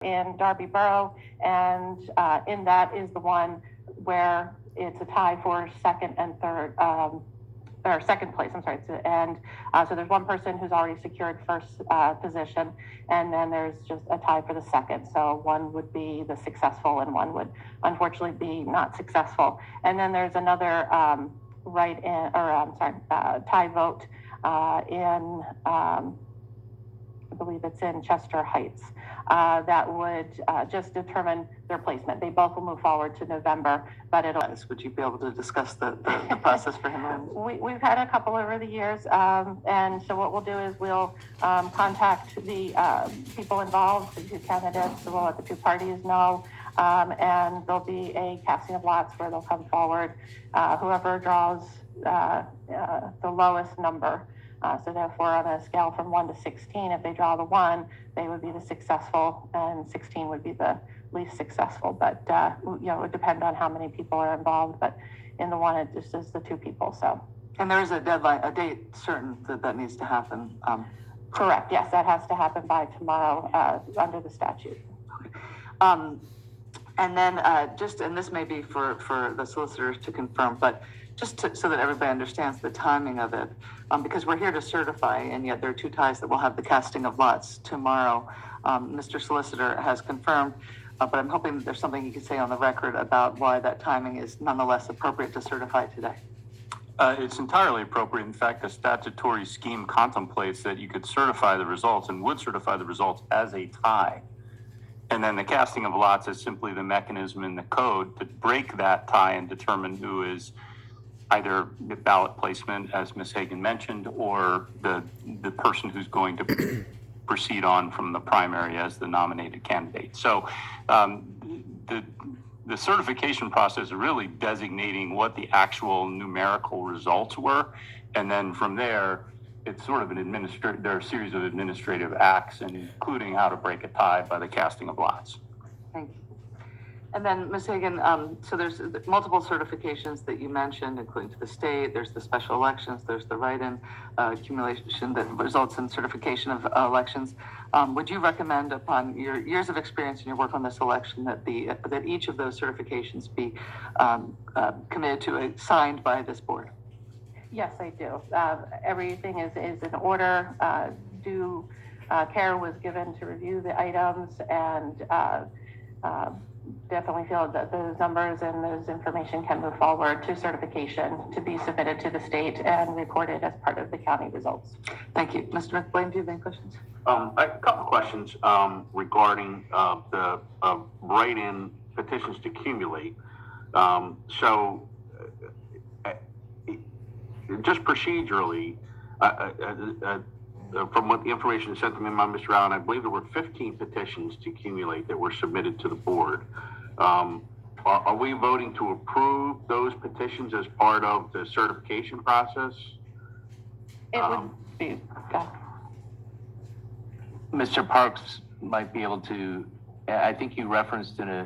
in Darby Borough, and in that is the one where it's a tie for second and third, or second place, I'm sorry. And so there's one person who's already secured first position, and then there's just a tie for the second. So one would be the successful and one would unfortunately be not successful. And then there's another tie vote in, I believe it's in Chester Heights, that would just determine their placement. They both will move forward to November, but it'll... Would you be able to discuss the process for him? We've had a couple over the years, and so what we'll do is we'll contact the people involved, the two candidates, we'll let the two parties know, and there'll be a casting of lots where they'll come forward. Whoever draws the lowest number, so therefore on a scale from 1 to 16, if they draw the 1, they would be the successful, and 16 would be the least successful. But it would depend on how many people are involved. But in the one, it just is the two people. So. And there is a deadline, a date certain that needs to happen. Correct. Yes, that has to happen by tomorrow under the statute. Okay. And then and this may be for the solicitors to confirm, but just so that everybody understands the timing of it, because we're here to certify, and yet there are two ties that will have the casting of lots tomorrow. Mr. Solicitor has confirmed, but I'm hoping that there's something you can say on the record about why that timing is nonetheless appropriate to certify today. It's entirely appropriate. In fact, the statutory scheme contemplates that you could certify the results and would certify the results as a tie. And then the casting of lots is simply the mechanism in the code to break that tie and determine who is either the ballot placement, as Ms. Hagan mentioned, or the person who's going to proceed on from the primary as the nominated candidate. So the certification process is really designating what the actual numerical results were. And then from there, it's sort of there are a series of administrative acts, including how to break a tie by the casting of lots. Thank you. And then, Ms. Hagan, so there's multiple certifications that you mentioned, including to the state. There's the special elections. There's the write-in accumulation that results in certification of elections. Would you recommend, upon your years of experience in your work on this election, that each of those certifications be committed to signed by this board? Yes, I do. Everything is in order. Due care was given to review the items, and definitely feel that those numbers and those information can move forward to certification to be submitted to the state and recorded as part of the county results. Thank you. Mr. McBlain, do you have any questions? A couple of questions regarding the write-in petitions to accumulate. Just procedurally, from what the information sent to me by Mr. Allen, I believe there were 15 petitions to accumulate that were submitted to the board. Are we voting to approve those petitions as part of the certification process? It would be. Mr. Parks might be able to, I think you referenced in a